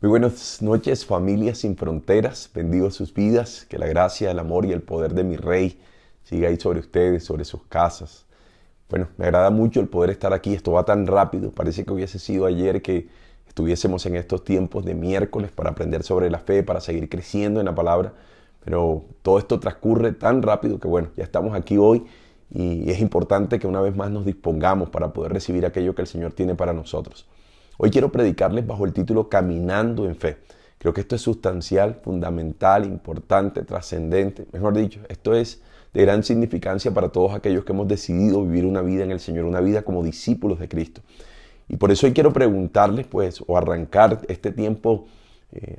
Muy buenas noches, familias sin fronteras. Bendigo sus vidas. Que la gracia, el amor y el poder de mi Rey siga ahí sobre ustedes, sobre sus casas. Bueno, me agrada mucho el poder estar aquí. Esto va tan rápido. Parece que hubiese sido ayer que estuviésemos en estos tiempos de miércoles para aprender sobre la fe, para seguir creciendo en la palabra. Pero todo esto transcurre tan rápido que bueno, ya estamos aquí hoy y es importante que una vez más nos dispongamos para poder recibir aquello que el Señor tiene para nosotros. Hoy quiero predicarles bajo el título Caminando en Fe. Creo que esto es sustancial, fundamental, importante, trascendente. Mejor dicho, esto es de gran significancia para todos aquellos que hemos decidido vivir una vida en el Señor, una vida como discípulos de Cristo. Y por eso hoy quiero preguntarles, pues, o arrancar este tiempo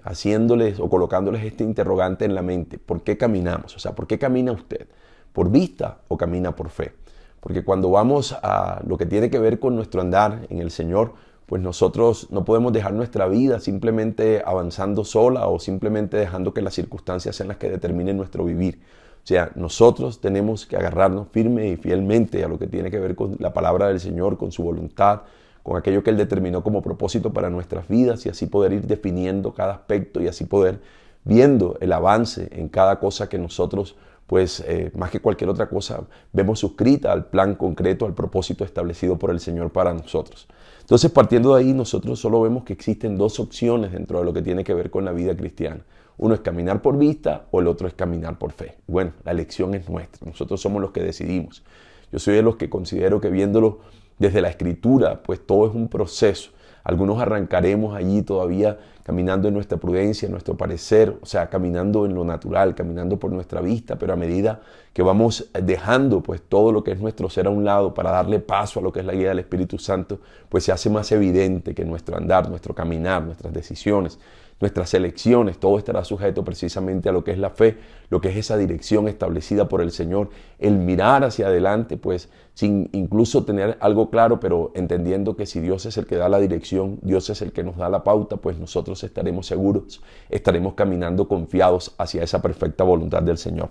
haciéndoles o colocándoles este interrogante en la mente. ¿Por qué caminamos? O sea, ¿por qué camina usted? ¿Por vista o camina por fe? Porque cuando vamos a lo que tiene que ver con nuestro andar en el Señor, pues nosotros no podemos dejar nuestra vida simplemente avanzando sola o simplemente dejando que las circunstancias sean las que determinen nuestro vivir. O sea, nosotros tenemos que agarrarnos firme y fielmente a lo que tiene que ver con la palabra del Señor, con su voluntad, con aquello que Él determinó como propósito para nuestras vidas y así poder ir definiendo cada aspecto y así poder viendo el avance en cada cosa que nosotros, pues más que cualquier otra cosa, vemos suscrita al plan concreto, al propósito establecido por el Señor para nosotros. Entonces, partiendo de ahí, nosotros solo vemos que existen dos opciones dentro de lo que tiene que ver con la vida cristiana. Uno es caminar por vista o el otro es caminar por fe. Bueno, la elección es nuestra. Nosotros somos los que decidimos. Yo soy de los que considero que viéndolo desde la Escritura, pues todo es un proceso. Algunos arrancaremos allí todavía caminando en nuestra prudencia, en nuestro parecer, o sea, caminando en lo natural, caminando por nuestra vista, pero a medida que vamos dejando pues todo lo que es nuestro ser a un lado para darle paso a lo que es la guía del Espíritu Santo, pues se hace más evidente que nuestro andar, nuestro caminar, nuestras decisiones, nuestras elecciones, todo estará sujeto precisamente a lo que es la fe, lo que es esa dirección establecida por el Señor, el mirar hacia adelante, pues sin incluso tener algo claro, pero entendiendo que si Dios es el que da la dirección, Dios es el que nos da la pauta, pues nosotros estaremos seguros, estaremos caminando confiados hacia esa perfecta voluntad del Señor.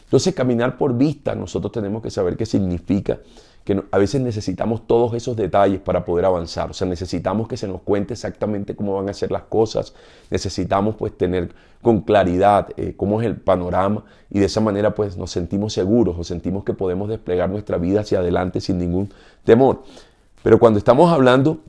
Entonces, caminar por vista, nosotros tenemos que saber qué significa, que a veces necesitamos todos esos detalles para poder avanzar. O sea, necesitamos que se nos cuente exactamente cómo van a ser las cosas. Necesitamos pues tener con claridad cómo es el panorama y de esa manera pues nos sentimos seguros o sentimos que podemos desplegar nuestra vida hacia adelante sin ningún temor. Pero cuando estamos hablando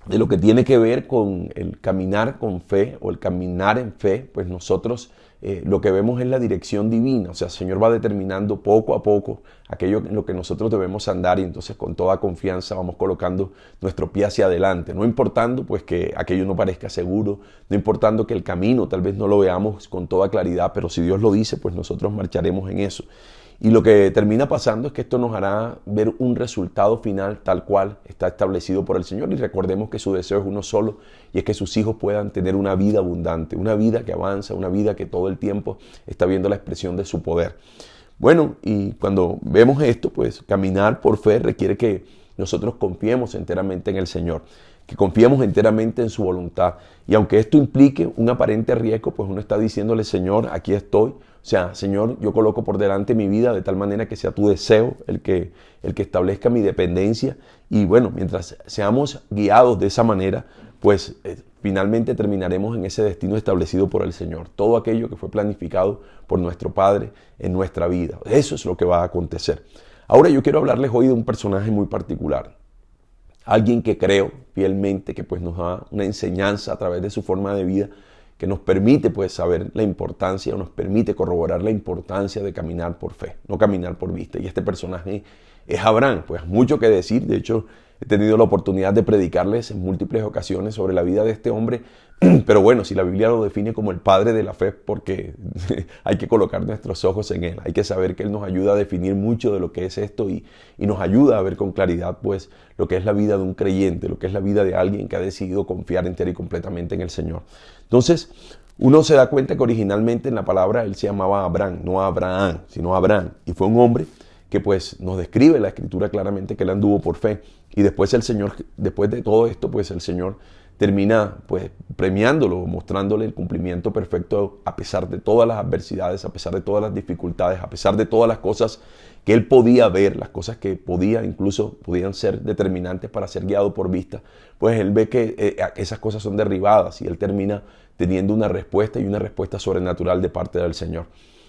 de lo que tiene que ver con el caminar con fe o el caminar en fe, pues nosotros lo que vemos es la dirección divina. O sea, el Señor va determinando poco a poco aquello en lo que nosotros debemos andar y entonces con toda confianza vamos colocando nuestro pie hacia adelante, no importando pues que aquello no parezca seguro, no importando que el camino tal vez no lo veamos con toda claridad, pero si Dios lo dice, pues nosotros marcharemos en eso. Y lo que termina pasando es que esto nos hará ver un resultado final tal cual está establecido por el Señor. Y recordemos que su deseo es uno solo y es que sus hijos puedan tener una vida abundante, una vida que avanza, una vida que todo el tiempo está viendo la expresión de su poder. Bueno, y cuando vemos esto, pues caminar por fe requiere que nosotros confiemos enteramente en el Señor, que confiemos enteramente en su voluntad. Y aunque esto implique un aparente riesgo, pues uno está diciéndole, Señor, aquí estoy. O sea, Señor, yo coloco por delante mi vida de tal manera que sea tu deseo el que establezca mi dependencia. Y bueno, mientras seamos guiados de esa manera, pues finalmente terminaremos en ese destino establecido por el Señor. Todo aquello que fue planificado por nuestro Padre en nuestra vida. Eso es lo que va a acontecer. Ahora yo quiero hablarles hoy de un personaje muy particular. Alguien que creo fielmente que pues nos da una enseñanza a través de su forma de vida que nos permite pues saber la importancia, nos permite corroborar la importancia de caminar por fe, no caminar por vista. Y este personaje es Abraham, pues mucho que decir. De hecho, he tenido la oportunidad de predicarles en múltiples ocasiones sobre la vida de este hombre, pero bueno, si la Biblia lo define como el padre de la fe, porque hay que colocar nuestros ojos en él, hay que saber que él nos ayuda a definir mucho de lo que es esto y nos ayuda a ver con claridad pues lo que es la vida de un creyente, lo que es la vida de alguien que ha decidido confiar entera y completamente en el Señor. Entonces, uno se da cuenta que originalmente en la palabra él se llamaba Abraham, no Abraham, sino Abraham, y fue un hombre que pues nos describe la Escritura claramente que él anduvo por fe. Y después el Señor, después de todo esto, pues el Señor termina pues premiándolo, mostrándole el cumplimiento perfecto a pesar de todas las adversidades, a pesar de todas las dificultades, a pesar de todas las cosas que él podía ver, las cosas que incluso podían ser determinantes para ser guiado por vista, pues él ve que esas cosas son derribadas y él termina teniendo una respuesta y una respuesta sobrenatural de parte del Señor.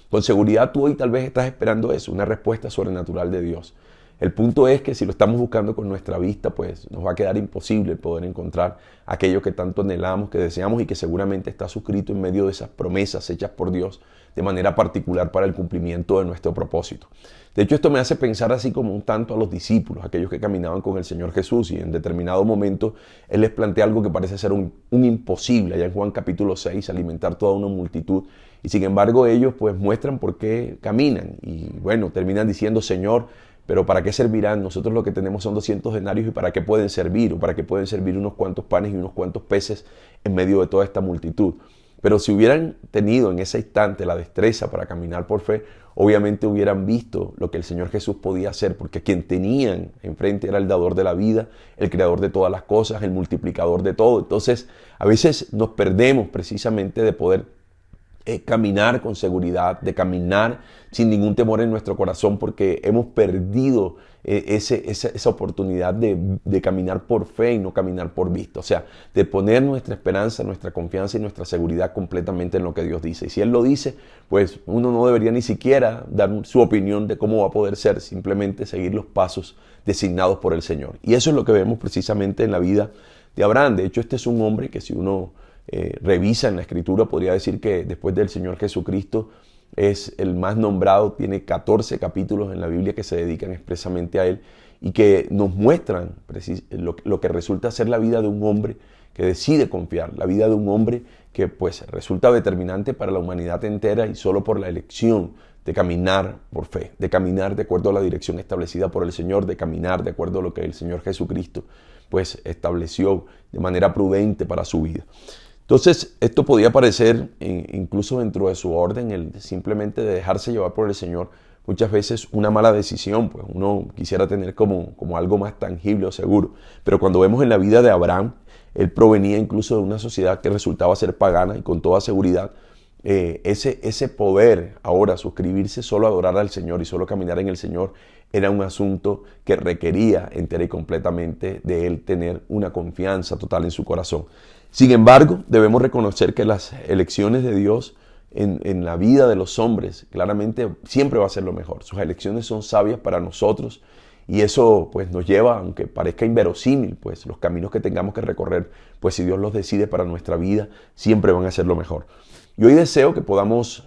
Con seguridad tú hoy tal vez estás esperando eso, una respuesta sobrenatural de Dios. El punto es que si lo estamos buscando con nuestra vista, pues nos va a quedar imposible poder encontrar aquello que tanto anhelamos, que deseamos y que seguramente está suscrito en medio de esas promesas hechas por Dios de manera particular para el cumplimiento de nuestro propósito. De hecho, esto me hace pensar así como un tanto a los discípulos, aquellos que caminaban con el Señor Jesús, y en determinado momento Él les plantea algo que parece ser un imposible, allá en Juan capítulo 6, alimentar toda una multitud, y sin embargo ellos pues muestran por qué caminan, y bueno, terminan diciendo: Señor, pero ¿para qué servirán? Nosotros lo que tenemos son 200 denarios, ¿y para qué pueden servir? ¿O para qué pueden servir unos cuantos panes y unos cuantos peces en medio de toda esta multitud? Pero si hubieran tenido en ese instante la destreza para caminar por fe, obviamente hubieran visto lo que el Señor Jesús podía hacer, porque quien tenían enfrente era el dador de la vida, el creador de todas las cosas, el multiplicador de todo. Entonces, a veces nos perdemos precisamente de poder caminar con seguridad, de caminar sin ningún temor en nuestro corazón, porque hemos perdido esa oportunidad de caminar por fe y no caminar por vista. O sea, de poner nuestra esperanza, nuestra confianza y nuestra seguridad completamente en lo que Dios dice. Y si Él lo dice, pues uno no debería ni siquiera dar su opinión de cómo va a poder ser, simplemente seguir los pasos designados por el Señor. Y eso es lo que vemos precisamente en la vida de Abraham. De hecho, este es un hombre que si uno revisa en la Escritura, podría decir que después del Señor Jesucristo es el más nombrado, tiene 14 capítulos en la Biblia que se dedican expresamente a él y que nos muestran lo que resulta ser la vida de un hombre que decide confiar, la vida de un hombre que pues resulta determinante para la humanidad entera y solo por la elección de caminar por fe, de caminar de acuerdo a la dirección establecida por el Señor, de caminar de acuerdo a lo que el Señor Jesucristo pues estableció de manera prudente para su vida. Entonces, esto podía parecer, incluso dentro de su orden, el simplemente de dejarse llevar por el Señor, muchas veces una mala decisión, pues uno quisiera tener como algo más tangible o seguro. Pero cuando vemos en la vida de Abraham, él provenía incluso de una sociedad que resultaba ser pagana y con toda seguridad, ese poder ahora suscribirse solo a adorar al Señor y solo caminar en el Señor era un asunto que requería entera y completamente de él tener una confianza total en su corazón. Sin embargo, debemos reconocer que las elecciones de Dios en la vida de los hombres claramente siempre va a ser lo mejor. Sus elecciones son sabias para nosotros y eso pues nos lleva, aunque parezca inverosímil, pues los caminos que tengamos que recorrer, pues si Dios los decide para nuestra vida, siempre van a ser lo mejor. Y hoy deseo que podamos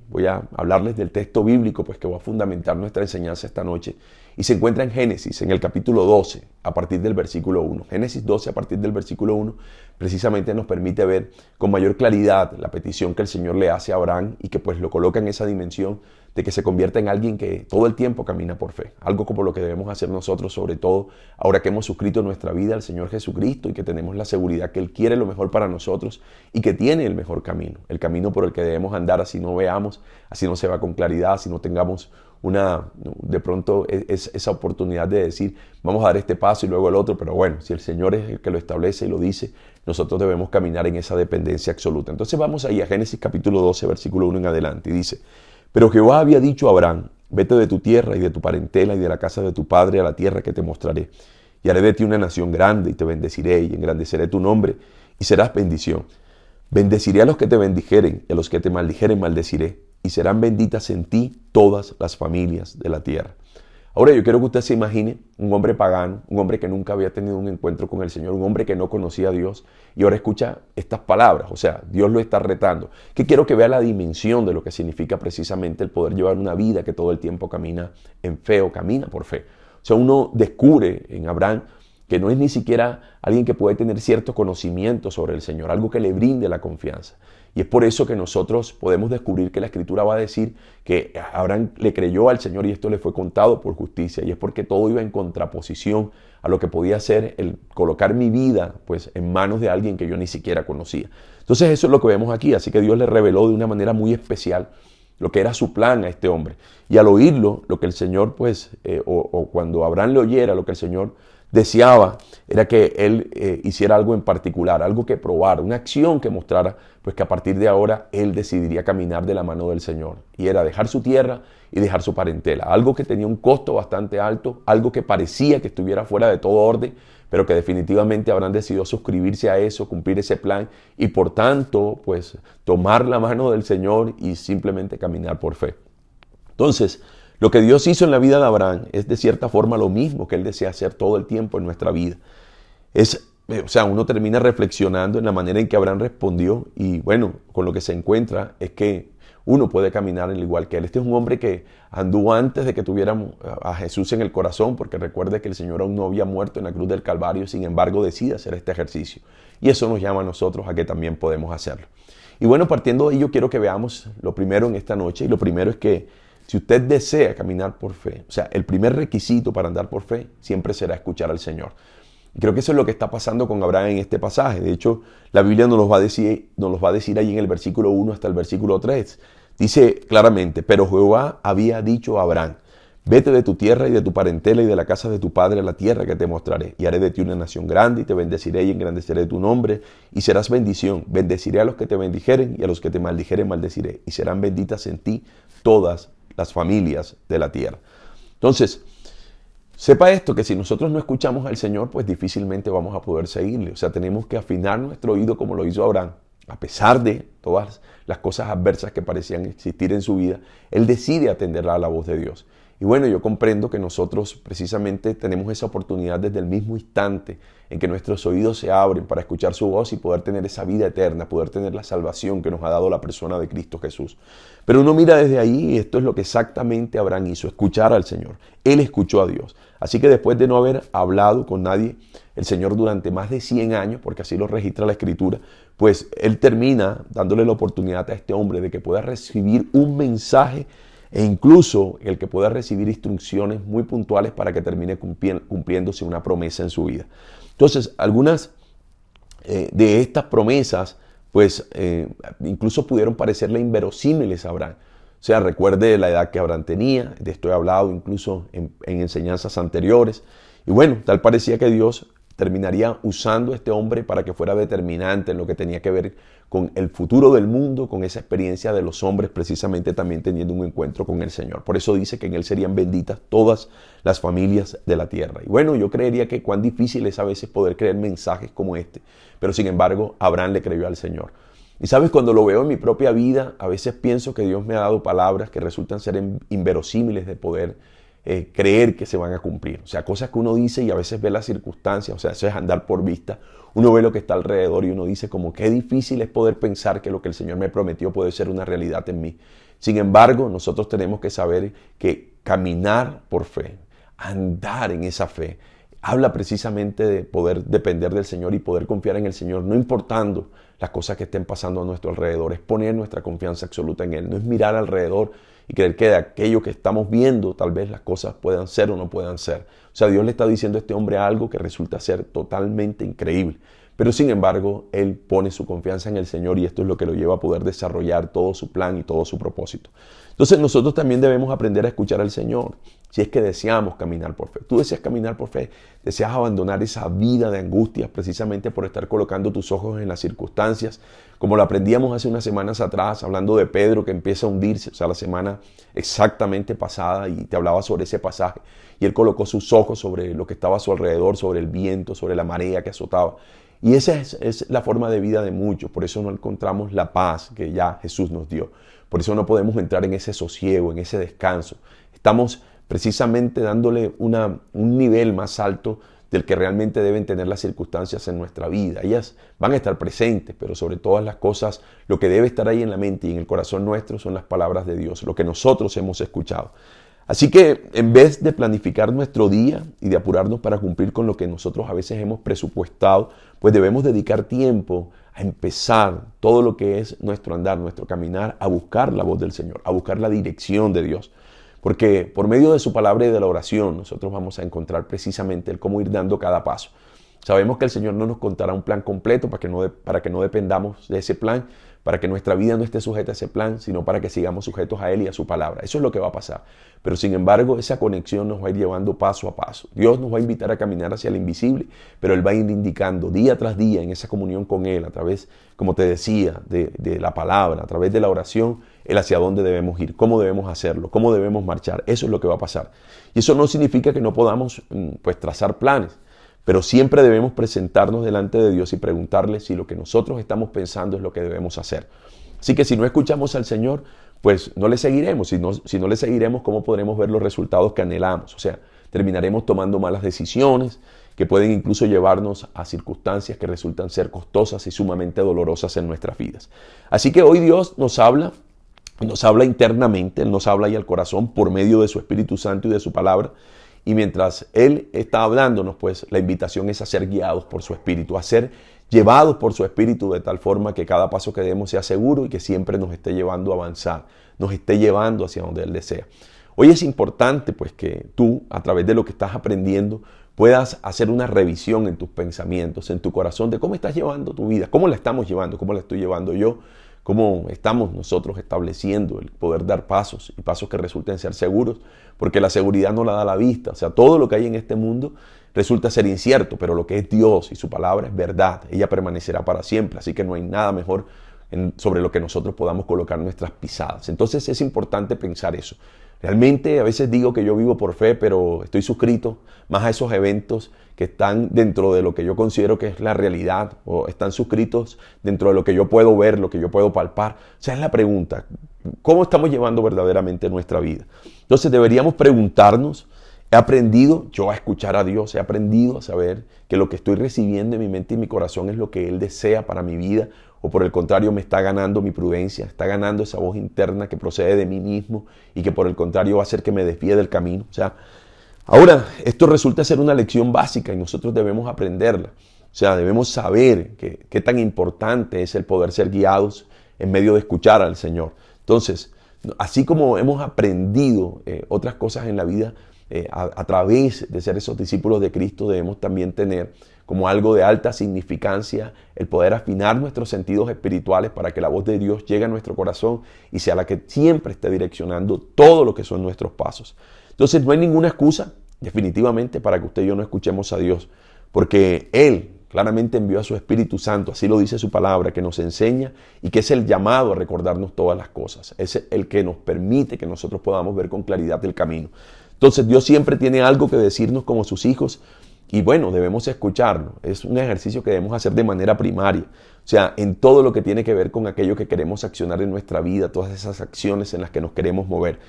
voy a hablarles del texto bíblico pues que va a fundamentar nuestra enseñanza esta noche, y se encuentra en Génesis, en el capítulo 12, a partir del versículo 1. Génesis 12, a partir del versículo 1, precisamente nos permite ver con mayor claridad la petición que el Señor le hace a Abraham y que pues lo coloca en esa dimensión de que se convierta en alguien que todo el tiempo camina por fe. Algo como lo que debemos hacer nosotros, sobre todo ahora que hemos suscrito nuestra vida al Señor Jesucristo y que tenemos la seguridad que Él quiere lo mejor para nosotros y que tiene el mejor camino, el camino por el que debemos andar, así no veamos, así no se va con claridad, así no tengamos de pronto esa oportunidad de decir, vamos a dar este paso y luego el otro, pero bueno, si el Señor es el que lo establece y lo dice, nosotros debemos caminar en esa dependencia absoluta. Entonces vamos ahí a Génesis capítulo 12, versículo 1 en adelante, y dice: Pero Jehová había dicho a Abraham: Vete de tu tierra y de tu parentela y de la casa de tu padre a la tierra que te mostraré, y haré de ti una nación grande, y te bendeciré, y engrandeceré tu nombre, y serás bendición. Bendeciré a los que te bendijeren, y a los que te maldijeren maldeciré, y serán benditas en ti todas las familias de la tierra. Ahora yo quiero que usted se imagine un hombre pagano, un hombre que nunca había tenido un encuentro con el Señor, un hombre que no conocía a Dios, y ahora escucha estas palabras, o sea, Dios lo está retando. Que quiero que vea la dimensión de lo que significa precisamente el poder llevar una vida que todo el tiempo camina en fe o camina por fe. O sea, uno descubre en Abraham que no es ni siquiera alguien que puede tener cierto conocimiento sobre el Señor, algo que le brinde la confianza. Y es por eso que nosotros podemos descubrir que la Escritura va a decir que Abraham le creyó al Señor y esto le fue contado por justicia. Y es porque todo iba en contraposición a lo que podía ser el colocar mi vida pues, en manos de alguien que yo ni siquiera conocía. Entonces eso es lo que vemos aquí. Así que Dios le reveló de una manera muy especial lo que era su plan a este hombre. Y al oírlo, lo que el Señor, pues, o cuando Abraham le oyera, lo que el Señor deseaba era que él hiciera algo en particular, algo que probara, una acción que mostrara pues que a partir de ahora él decidiría caminar de la mano del Señor. Y era dejar su tierra y dejar su parentela. Algo que tenía un costo bastante alto, algo que parecía que estuviera fuera de todo orden, pero que definitivamente habrán decidido suscribirse a eso, cumplir ese plan y por tanto pues tomar la mano del Señor y simplemente caminar por fe. Entonces, lo que Dios hizo en la vida de Abraham es de cierta forma lo mismo que Él desea hacer todo el tiempo en nuestra vida. Uno termina reflexionando en la manera en que Abraham respondió y bueno, con lo que se encuentra es que uno puede caminar al igual que Él. Este es un hombre que anduvo antes de que tuviéramos a Jesús en el corazón, porque recuerde que el Señor aún no había muerto en la cruz del Calvario, sin embargo decide hacer este ejercicio. Y eso nos llama a nosotros a que también podemos hacerlo. Y bueno, partiendo de ello, quiero que veamos lo primero en esta noche, y lo primero es que si usted desea caminar por fe, o sea, el primer requisito para andar por fe siempre será escuchar al Señor. Y creo que eso es lo que está pasando con Abraham en este pasaje. De hecho, la Biblia nos lo va a decir ahí en el versículo 1 hasta el versículo 3. Dice claramente, pero Jehová había dicho a Abraham, vete de tu tierra y de tu parentela y de la casa de tu padre a la tierra que te mostraré. Y haré de ti una nación grande y te bendeciré y engrandeceré tu nombre y serás bendición. Bendeciré a los que te bendijeren y a los que te maldijeren maldeciré. Y serán benditas en ti todas las familias de la tierra. Entonces, sepa esto, que si nosotros no escuchamos al Señor, pues difícilmente vamos a poder seguirle. O sea, tenemos que afinar nuestro oído como lo hizo Abraham. A pesar de todas las cosas adversas que parecían existir en su vida, él decide atender a la voz de Dios. Y bueno, yo comprendo que nosotros precisamente tenemos esa oportunidad desde el mismo instante en que nuestros oídos se abren para escuchar su voz y poder tener esa vida eterna, poder tener la salvación que nos ha dado la persona de Cristo Jesús. Pero uno mira desde ahí y esto es lo que exactamente Abraham hizo, escuchar al Señor. Él escuchó a Dios. Así que después de no haber hablado con nadie, el Señor durante más de 100 años, porque así lo registra la Escritura, pues Él termina dándole la oportunidad a este hombre de que pueda recibir un mensaje e incluso el que pueda recibir instrucciones muy puntuales para que termine cumpliéndose una promesa en su vida. Entonces, algunas de estas promesas, pues incluso pudieron parecerle inverosímiles a Abraham. O sea, recuerde la edad que Abraham tenía, de esto he hablado incluso en enseñanzas anteriores. Y bueno, tal parecía que Dios terminaría usando a este hombre para que fuera determinante en lo que tenía que ver con el futuro del mundo, con esa experiencia de los hombres, precisamente también teniendo un encuentro con el Señor. Por eso dice que en Él serían benditas todas las familias de la tierra. Y bueno, yo creería que cuán difícil es a veces poder creer mensajes como este, pero sin embargo, Abraham le creyó al Señor. Y sabes, cuando lo veo en mi propia vida, a veces pienso que Dios me ha dado palabras que resultan ser inverosímiles de poder creer que se van a cumplir. O sea, cosas que uno dice y a veces ve las circunstancias, o sea, eso es andar por vista. Uno ve lo que está alrededor y uno dice como qué difícil es poder pensar que lo que el Señor me prometió puede ser una realidad en mí. Sin embargo, nosotros tenemos que saber que caminar por fe, andar en esa fe, habla precisamente de poder depender del Señor y poder confiar en el Señor, no importando las cosas que estén pasando a nuestro alrededor. Es poner nuestra confianza absoluta en Él, no es mirar alrededor y creer que de aquello que estamos viendo tal vez las cosas puedan ser o no puedan ser. O sea, Dios le está diciendo a este hombre algo que resulta ser totalmente increíble. Pero sin embargo, él pone su confianza en el Señor y esto es lo que lo lleva a poder desarrollar todo su plan y todo su propósito. Entonces nosotros también debemos aprender a escuchar al Señor si es que deseamos caminar por fe. Tú deseas caminar por fe, deseas abandonar esa vida de angustias precisamente por estar colocando tus ojos en las circunstancias, como lo aprendíamos hace unas semanas atrás, hablando de Pedro que empieza a hundirse, o sea, la semana exactamente pasada, y te hablaba sobre ese pasaje, y él colocó sus ojos sobre lo que estaba a su alrededor, sobre el viento, sobre la marea que azotaba. Y esa es la forma de vida de muchos, por eso no encontramos la paz que ya Jesús nos dio. Por eso no podemos entrar en ese sosiego, en ese descanso. Estamos precisamente dándole un nivel más alto del que realmente deben tener las circunstancias en nuestra vida. Ellas van a estar presentes, pero sobre todas las cosas, lo que debe estar ahí en la mente y en el corazón nuestro son las palabras de Dios, lo que nosotros hemos escuchado. Así que en vez de planificar nuestro día y de apurarnos para cumplir con lo que nosotros a veces hemos presupuestado, pues debemos dedicar tiempo a empezar todo lo que es nuestro andar, nuestro caminar, a buscar la voz del Señor, a buscar la dirección de Dios. Porque por medio de su palabra y de la oración nosotros vamos a encontrar precisamente el cómo ir dando cada paso. Sabemos que el Señor no nos contará un plan completo para que no dependamos de ese plan, para que nuestra vida no esté sujeta a ese plan, sino para que sigamos sujetos a Él y a su palabra. Eso es lo que va a pasar. Pero sin embargo, esa conexión nos va a ir llevando paso a paso. Dios nos va a invitar a caminar hacia el invisible, pero Él va a ir indicando día tras día en esa comunión con Él, a través, como te decía, de la palabra, a través de la oración, el hacia dónde debemos ir, cómo debemos hacerlo, cómo debemos marchar. Eso es lo que va a pasar. Y eso no significa que no podamos pues, trazar planes, pero siempre debemos presentarnos delante de Dios y preguntarle si lo que nosotros estamos pensando es lo que debemos hacer. Así que si no escuchamos al Señor, pues no le seguiremos. Si no le seguiremos, ¿cómo podremos ver los resultados que anhelamos? O sea, terminaremos tomando malas decisiones que pueden incluso llevarnos a circunstancias que resultan ser costosas y sumamente dolorosas en nuestras vidas. Así que hoy Dios nos habla internamente, Él nos habla ahí al corazón por medio de su Espíritu Santo y de su palabra. Y mientras Él está hablándonos, pues la invitación es a ser guiados por su Espíritu, a ser llevados por su Espíritu de tal forma que cada paso que demos sea seguro y que siempre nos esté llevando a avanzar, nos esté llevando hacia donde Él desea. Hoy es importante pues que tú, a través de lo que estás aprendiendo, puedas hacer una revisión en tus pensamientos, en tu corazón, de cómo estás llevando tu vida, cómo la estamos llevando, cómo la estoy llevando yo, cómo estamos nosotros estableciendo el poder dar pasos y pasos que resulten ser seguros, porque la seguridad no la da la vista. O sea, todo lo que hay en este mundo resulta ser incierto, pero lo que es Dios y su palabra es verdad. Ella permanecerá para siempre, así que no hay nada mejor sobre lo que nosotros podamos colocar nuestras pisadas. Entonces es importante pensar eso. Realmente a veces digo que yo vivo por fe, pero estoy suscrito más a esos eventos que están dentro de lo que yo considero que es la realidad, o están suscritos dentro de lo que yo puedo ver, lo que yo puedo palpar. O sea, es la pregunta, ¿cómo estamos llevando verdaderamente nuestra vida? Entonces deberíamos preguntarnos, he aprendido yo a escuchar a Dios, he aprendido a saber que lo que estoy recibiendo en mi mente y mi corazón es lo que Él desea para mi vida, o por el contrario me está ganando mi prudencia, está ganando esa voz interna que procede de mí mismo y que por el contrario va a hacer que me desvíe del camino. O sea, ahora esto resulta ser una lección básica y nosotros debemos aprenderla. O sea, debemos saber qué tan importante es el poder ser guiados en medio de escuchar al Señor. Entonces, así como hemos aprendido otras cosas en la vida, a través de ser esos discípulos de Cristo, debemos también tener como algo de alta significancia el poder afinar nuestros sentidos espirituales para que la voz de Dios llegue a nuestro corazón y sea la que siempre esté direccionando todo lo que son nuestros pasos. Entonces no hay ninguna excusa definitivamente para que usted y yo no escuchemos a Dios, porque Él claramente envió a su Espíritu Santo, así lo dice su palabra, que nos enseña y que es el llamado a recordarnos todas las cosas. Es el que nos permite que nosotros podamos ver con claridad el camino. Entonces Dios siempre tiene algo que decirnos como sus hijos y bueno, debemos escucharlo. Es un ejercicio que debemos hacer de manera primaria. O sea, en todo lo que tiene que ver con aquello que queremos accionar en nuestra vida, todas esas acciones en las que nos queremos mover.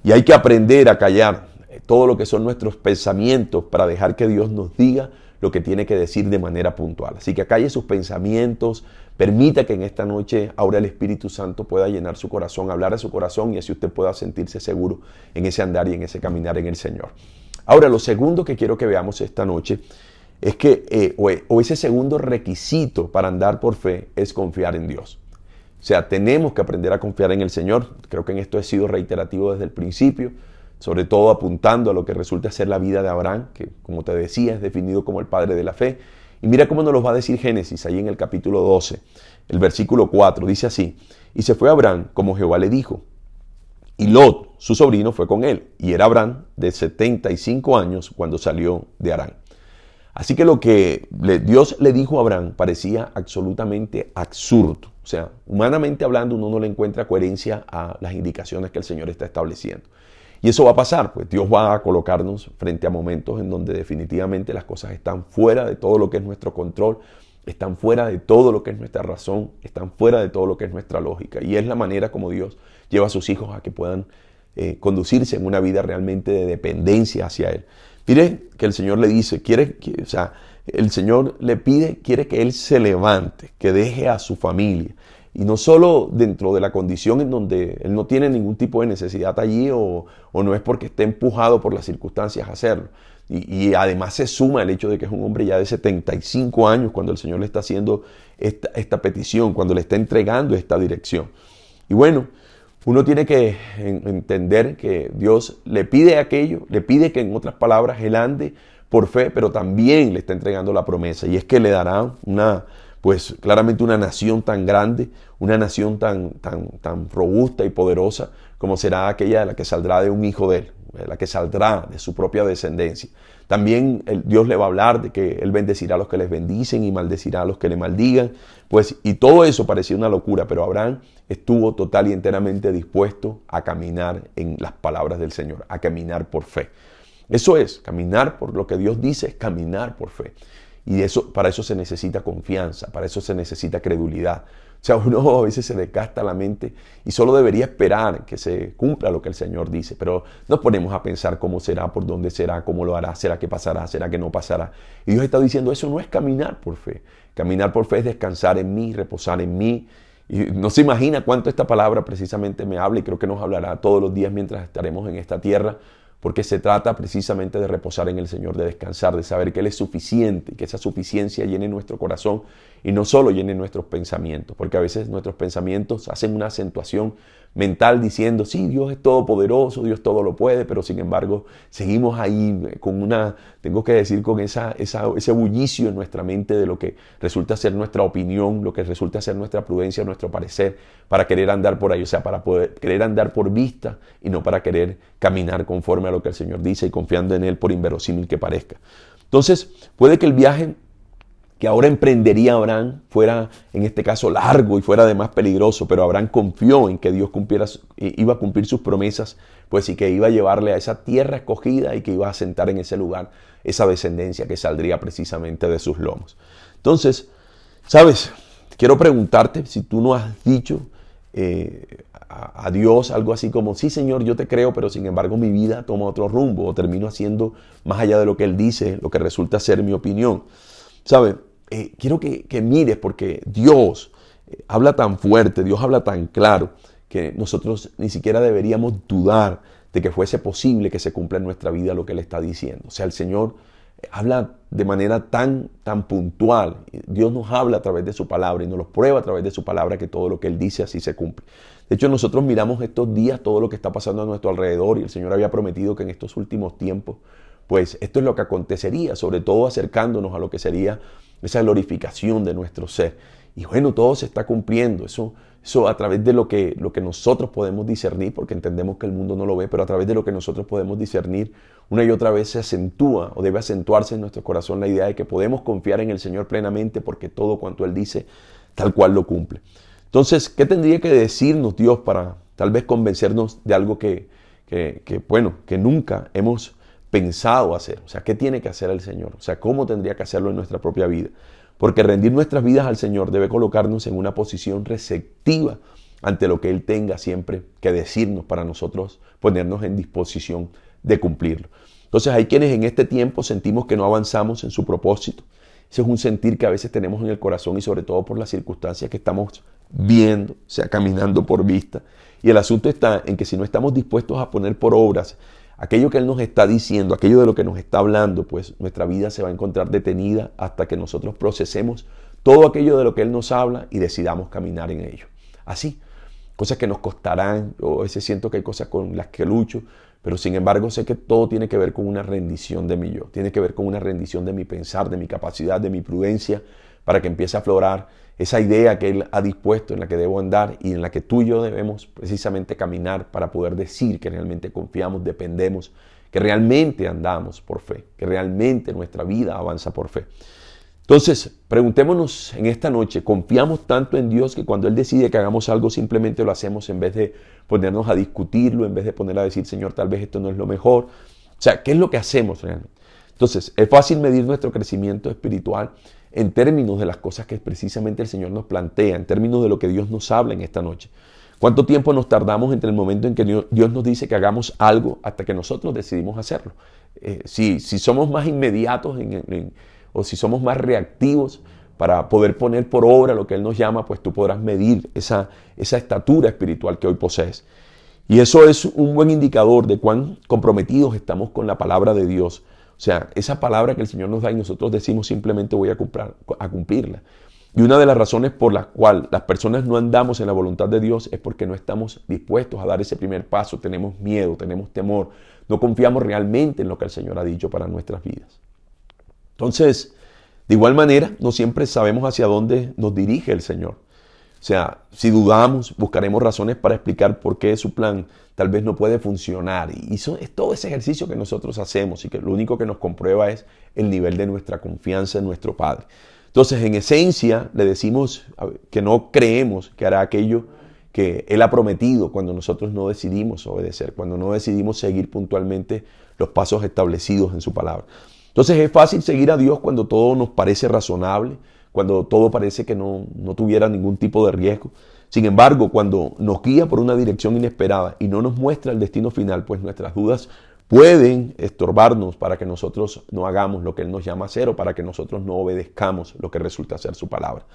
Y hay que aprender a callar todo lo que son nuestros pensamientos para dejar que Dios nos diga lo que tiene que decir de manera puntual. Así que acalle sus pensamientos, permita que en esta noche ahora el Espíritu Santo pueda llenar su corazón, hablar a su corazón y así usted pueda sentirse seguro en ese andar y en ese caminar en el Señor. Ahora, lo segundo que quiero que veamos esta noche es que, ese segundo requisito para andar por fe es confiar en Dios. O sea, tenemos que aprender a confiar en el Señor. Creo que en esto he sido reiterativo desde el principio, sobre todo apuntando a lo que resulta ser la vida de Abraham, que como te decía es definido como el padre de la fe. Y mira cómo nos lo va a decir Génesis, ahí en el capítulo 12, el versículo 4, dice así: y se fue Abraham como Jehová le dijo, y Lot, su sobrino, fue con él, y era Abraham de 75 años cuando salió de Harán. Así que lo que Dios le dijo a Abraham parecía absolutamente absurdo. O sea, humanamente hablando, uno no le encuentra coherencia a las indicaciones que el Señor está estableciendo. Y eso va a pasar, pues Dios va a colocarnos frente a momentos en donde definitivamente las cosas están fuera de todo lo que es nuestro control, están fuera de todo lo que es nuestra razón, están fuera de todo lo que es nuestra lógica. Y es la manera como Dios lleva a sus hijos a que puedan conducirse en una vida realmente de dependencia hacia Él. Mire que el Señor le dice, el Señor le pide, quiere que Él se levante, que deje a su familia. Y no solo dentro de la condición en donde Él no tiene ningún tipo de necesidad allí o no es porque esté empujado por las circunstancias a hacerlo. Y además se suma el hecho de que es un hombre ya de 75 años cuando el Señor le está haciendo esta petición, cuando le está entregando esta dirección. Y bueno, uno tiene que entender que Dios le pide aquello, le pide que en otras palabras Él ande por fe, pero también le está entregando la promesa y es que le dará pues claramente una nación tan grande, una nación tan robusta y poderosa como será aquella de la que saldrá de un hijo de él, de la que saldrá de su propia descendencia. También Dios le va a hablar de que Él bendecirá a los que les bendicen y maldecirá a los que le maldigan. Pues, y todo eso parecía una locura, pero Abraham estuvo total y enteramente dispuesto a caminar en las palabras del Señor, a caminar por fe. Eso es, caminar por lo que Dios dice, es caminar por fe. Y para eso se necesita confianza, para eso se necesita credulidad. O sea, uno a veces se desgasta la mente y solo debería esperar que se cumpla lo que el Señor dice. Pero nos ponemos a pensar cómo será, por dónde será, cómo lo hará, será que pasará, será que no pasará. Y Dios está diciendo, eso no es caminar por fe. Caminar por fe es descansar en mí, reposar en mí. Y no se imagina cuánto esta palabra precisamente me habla y creo que nos hablará todos los días mientras estaremos en esta tierra. Porque se trata precisamente de reposar en el Señor, de descansar, de saber que Él es suficiente y que esa suficiencia llene nuestro corazón y no solo llene nuestros pensamientos, porque a veces nuestros pensamientos hacen una acentuación mental diciendo, sí, Dios es todopoderoso, Dios todo lo puede, pero sin embargo seguimos ahí con tengo que decir, con ese bullicio en nuestra mente de lo que resulta ser nuestra opinión, lo que resulta ser nuestra prudencia, nuestro parecer, para querer andar por ahí, o sea, para poder querer andar por vista y no para querer caminar conforme a lo que el Señor dice y confiando en Él por inverosímil que parezca. Entonces, puede que el viaje que ahora emprendería Abraham fuera, en este caso, largo y fuera además peligroso, pero Abraham confió en que Dios iba a cumplir sus promesas, pues y que iba a llevarle a esa tierra escogida y que iba a sentar en ese lugar esa descendencia que saldría precisamente de sus lomos. Entonces, ¿sabes? Quiero preguntarte si tú no has dicho a Dios algo así como, sí Señor, yo te creo, pero sin embargo mi vida toma otro rumbo o termino haciendo más allá de lo que Él dice, lo que resulta ser mi opinión. ¿Sabes? Quiero que mires porque Dios habla tan fuerte, Dios habla tan claro que nosotros ni siquiera deberíamos dudar de que fuese posible que se cumpla en nuestra vida lo que Él está diciendo. O sea, el Señor habla de manera tan puntual. Dios nos habla a través de su palabra y nos lo prueba a través de su palabra que todo lo que Él dice así se cumple. De hecho, nosotros miramos estos días todo lo que está pasando a nuestro alrededor y el Señor había prometido que en estos últimos tiempos pues esto es lo que acontecería, sobre todo acercándonos a lo que sería esa glorificación de nuestro ser. Y bueno, todo se está cumpliendo, eso a través de lo que nosotros podemos discernir, porque entendemos que el mundo no lo ve, pero a través de lo que nosotros podemos discernir, una y otra vez se acentúa o debe acentuarse en nuestro corazón la idea de que podemos confiar en el Señor plenamente porque todo cuanto Él dice, tal cual lo cumple. Entonces, ¿qué tendría que decirnos Dios para tal vez convencernos de algo que nunca hemos pensado hacer? O sea, ¿qué tiene que hacer el Señor? O sea, ¿cómo tendría que hacerlo en nuestra propia vida? Porque rendir nuestras vidas al Señor debe colocarnos en una posición receptiva ante lo que Él tenga siempre que decirnos para nosotros ponernos en disposición de cumplirlo. Entonces hay quienes en este tiempo sentimos que no avanzamos en su propósito. Ese es un sentir que a veces tenemos en el corazón y sobre todo por las circunstancias que estamos viendo, o sea, caminando por vista. Y el asunto está en que si no estamos dispuestos a poner por obras aquello que Él nos está diciendo, aquello de lo que nos está hablando, pues nuestra vida se va a encontrar detenida hasta que nosotros procesemos todo aquello de lo que Él nos habla y decidamos caminar en ello. Así, cosas que nos costarán, yo a veces siento que hay cosas con las que lucho, pero sin embargo sé que todo tiene que ver con una rendición de mi yo, tiene que ver con una rendición de mi pensar, de mi capacidad, de mi prudencia, para que empiece a aflorar esa idea que Él ha dispuesto en la que debo andar y en la que tú y yo debemos precisamente caminar para poder decir que realmente confiamos, dependemos, que realmente andamos por fe, que realmente nuestra vida avanza por fe. Entonces, preguntémonos en esta noche, ¿confiamos tanto en Dios que cuando Él decide que hagamos algo simplemente lo hacemos en vez de ponernos a discutirlo, en vez de poner a decir, Señor, tal vez esto no es lo mejor? O sea, ¿qué es lo que hacemos realmente? Entonces, es fácil medir nuestro crecimiento espiritual en términos de las cosas que precisamente el Señor nos plantea, en términos de lo que Dios nos habla en esta noche. ¿Cuánto tiempo nos tardamos entre el momento en que Dios nos dice que hagamos algo hasta que nosotros decidimos hacerlo? Si somos más inmediatos o si somos más reactivos para poder poner por obra lo que Él nos llama, pues tú podrás medir esa estatura espiritual que hoy posees. Y eso es un buen indicador de cuán comprometidos estamos con la palabra de Dios. O sea, esa palabra que el Señor nos da y nosotros decimos simplemente voy a cumplirla. Y una de las razones por las cuales las personas no andamos en la voluntad de Dios es porque no estamos dispuestos a dar ese primer paso. Tenemos miedo, tenemos temor. No confiamos realmente en lo que el Señor ha dicho para nuestras vidas. Entonces, De igual manera, no siempre sabemos hacia dónde nos dirige el Señor. O sea, si dudamos, buscaremos razones para explicar por qué su plan tal vez no puede funcionar. Y eso es todo ese ejercicio que nosotros hacemos y que lo único que nos comprueba es el nivel de nuestra confianza en nuestro Padre. Entonces, en esencia, le decimos que no creemos que hará aquello que Él ha prometido cuando nosotros no decidimos obedecer, cuando no decidimos seguir puntualmente los pasos establecidos en su palabra. Entonces, es fácil seguir a Dios cuando todo nos parece razonable, cuando todo parece que no tuviera ningún tipo de riesgo. Sin embargo, cuando nos guía por una dirección inesperada y no nos muestra el destino final, pues nuestras dudas pueden estorbarnos para que nosotros no hagamos lo que Él nos llama a hacer o para que nosotros no obedezcamos lo que resulta ser su palabra.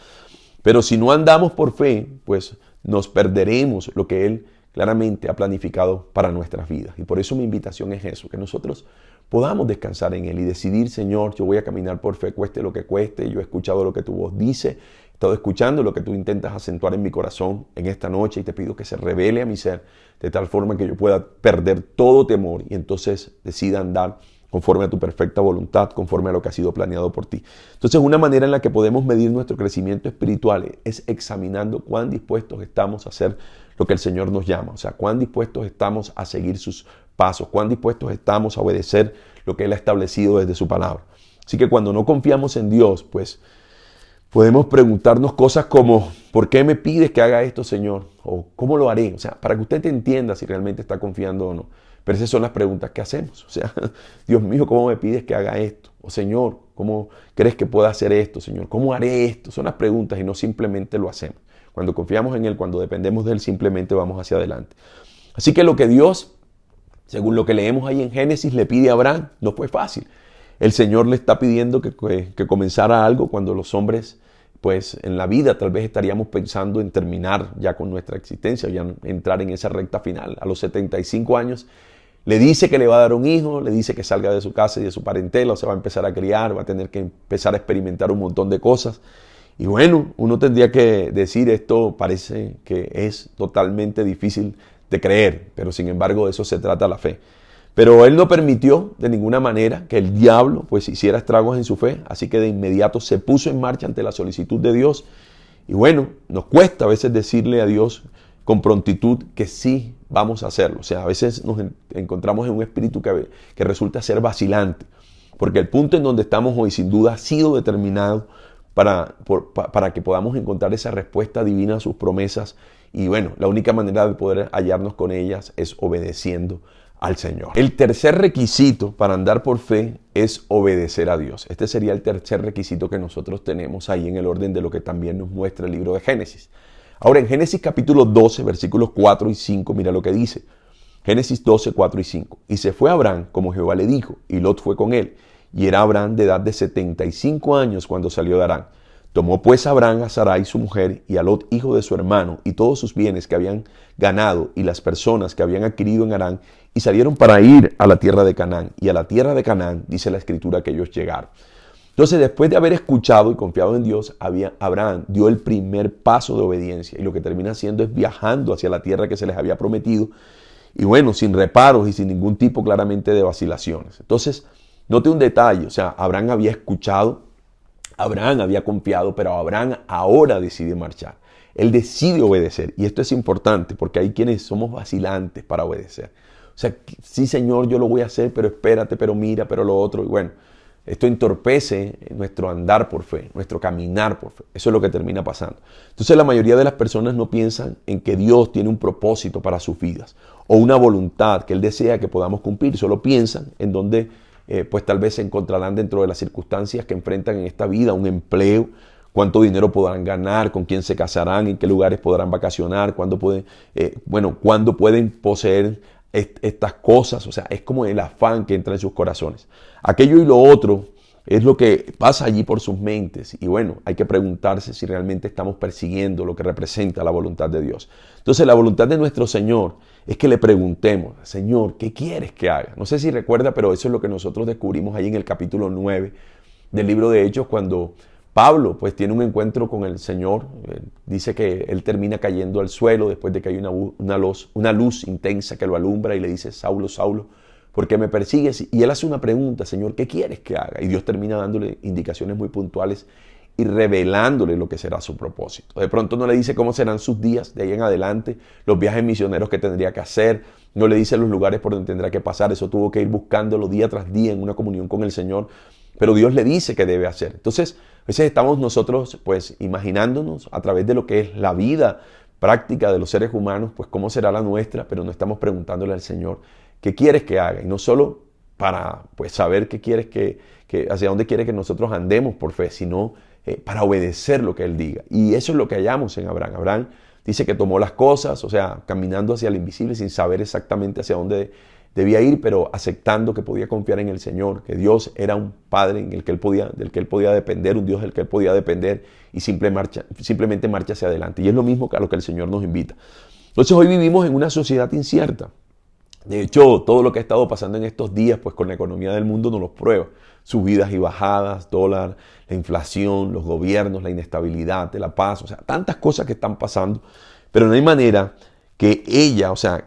Pero si no andamos por fe, pues nos perderemos lo que Él claramente ha planificado para nuestras vidas. Y por eso mi invitación es eso, que nosotros podamos descansar en Él y decidir, Señor, yo voy a caminar por fe, cueste lo que cueste. Yo he escuchado lo que tu voz dice, he estado escuchando lo que tú intentas acentuar en mi corazón en esta noche y te pido que se revele a mi ser de tal forma que yo pueda perder todo temor y entonces decida andar conforme a tu perfecta voluntad, conforme a lo que ha sido planeado por ti. Entonces, una manera en la que podemos medir nuestro crecimiento espiritual es examinando cuán dispuestos estamos a hacer lo que el Señor nos llama. O sea, cuán dispuestos estamos a seguir sus pasos, cuán dispuestos estamos a obedecer lo que Él ha establecido desde su palabra. Así que cuando no confiamos en Dios, pues podemos preguntarnos cosas como, ¿por qué me pides que haga esto, Señor? O ¿cómo lo haré? O sea, para que usted entienda si realmente está confiando o no. Pero esas son las preguntas que hacemos. O sea, Dios mío, ¿cómo me pides que haga esto? O Señor, ¿cómo crees que pueda hacer esto? Señor, ¿cómo haré esto? Son las preguntas y no simplemente lo hacemos. Cuando confiamos en Él, cuando dependemos de Él, simplemente vamos hacia adelante. Así que lo que Dios, según lo que leemos ahí en Génesis, le pide a Abraham, no fue fácil. El Señor le está pidiendo que comenzara algo cuando los hombres, pues en la vida tal vez estaríamos pensando en terminar ya con nuestra existencia, ya entrar en esa recta final. A los 75 años le dice que le va a dar un hijo, le dice que salga de su casa y de su parentela, o se va a empezar a criar, va a tener que empezar a experimentar un montón de cosas. Y bueno, uno tendría que decir, esto parece que es totalmente difícil de creer, pero sin embargo de eso se trata la fe. Pero Él no permitió de ninguna manera que el diablo pues hiciera estragos en su fe, así que de inmediato se puso en marcha ante la solicitud de Dios. Y bueno, nos cuesta a veces decirle a Dios con prontitud que sí vamos a hacerlo. O sea, a veces nos encontramos en un espíritu que resulta ser vacilante, porque el punto en donde estamos hoy sin duda ha sido determinado para que podamos encontrar esa respuesta divina a sus promesas. Y bueno, la única manera de poder hallarnos con ellas es obedeciendo al Señor. El tercer requisito para andar por fe es obedecer a Dios. Este sería el tercer requisito que nosotros tenemos ahí en el orden de lo que también nos muestra el libro de Génesis. Ahora en Génesis capítulo 12, versículos 4 y 5, mira lo que dice. Génesis 12, 4 y 5. Y se fue Abraham como Jehová le dijo, y Lot fue con él. Y era Abraham de edad de 75 años cuando salió de Harán. Tomó pues Abraham a Sarai su mujer y a Lot hijo de su hermano y todos sus bienes que habían ganado y las personas que habían adquirido en Harán y salieron para ir a la tierra de Canaán. Y a la tierra de Canaán dice la escritura que ellos llegaron. Entonces después de haber escuchado y confiado en Dios, Abraham dio el primer paso de obediencia y lo que termina haciendo es viajando hacia la tierra que se les había prometido y bueno, sin reparos y sin ningún tipo claramente de vacilaciones. Entonces, note un detalle, o sea, Abraham había escuchado, Abraham había confiado, pero Abraham ahora decide marchar. Él decide obedecer. Y esto es importante porque hay quienes somos vacilantes para obedecer. O sea, sí, Señor, yo lo voy a hacer, pero espérate, pero mira, pero lo otro. Y bueno, esto entorpece nuestro andar por fe, nuestro caminar por fe. Eso es lo que termina pasando. Entonces la mayoría de las personas no piensan en que Dios tiene un propósito para sus vidas o una voluntad que Él desea que podamos cumplir. Solo piensan en dónde pues tal vez se encontrarán dentro de las circunstancias que enfrentan en esta vida, un empleo, cuánto dinero podrán ganar, con quién se casarán, en qué lugares podrán vacacionar, cuándo pueden poseer estas cosas. O sea, es como el afán que entra en sus corazones. Aquello y lo otro es lo que pasa allí por sus mentes. Y bueno, hay que preguntarse si realmente estamos persiguiendo lo que representa la voluntad de Dios. Entonces, la voluntad de nuestro Señor es que le preguntemos, Señor, ¿qué quieres que haga? No sé si recuerda, pero eso es lo que nosotros descubrimos ahí en el capítulo 9 del libro de Hechos, cuando Pablo pues tiene un encuentro con el Señor. Dice que él termina cayendo al suelo después de que hay una luz intensa que lo alumbra y le dice, Saulo, Saulo, ¿Por qué me persigues? Y él hace una pregunta, Señor, ¿qué quieres que haga? Y Dios termina dándole indicaciones muy puntuales y revelándole lo que será su propósito. De pronto no le dice cómo serán sus días de ahí en adelante, los viajes misioneros que tendría que hacer, no le dice los lugares por donde tendrá que pasar, eso tuvo que ir buscándolo día tras día en una comunión con el Señor, pero Dios le dice qué debe hacer. Entonces, a veces estamos nosotros pues imaginándonos a través de lo que es la vida práctica de los seres humanos, pues cómo será la nuestra, pero no estamos preguntándole al Señor qué quieres que haga, y no solo para pues saber qué quieres hacia dónde quiere que nosotros andemos por fe, sino para obedecer lo que Él diga. Y eso es lo que hallamos en Abraham. Abraham dice que tomó las cosas, o sea, caminando hacia el invisible sin saber exactamente hacia dónde debía ir, pero aceptando que podía confiar en el Señor, que Dios era un Padre del que él podía depender, un Dios del que él podía depender, y simplemente marcha hacia adelante. Y es lo mismo a lo que el Señor nos invita. Entonces hoy vivimos en una sociedad incierta. De hecho, todo lo que ha estado pasando en estos días, pues con la economía del mundo nos los prueba. Subidas y bajadas, dólar, la inflación, los gobiernos, la inestabilidad, la paz, o sea, tantas cosas que están pasando, pero no hay manera que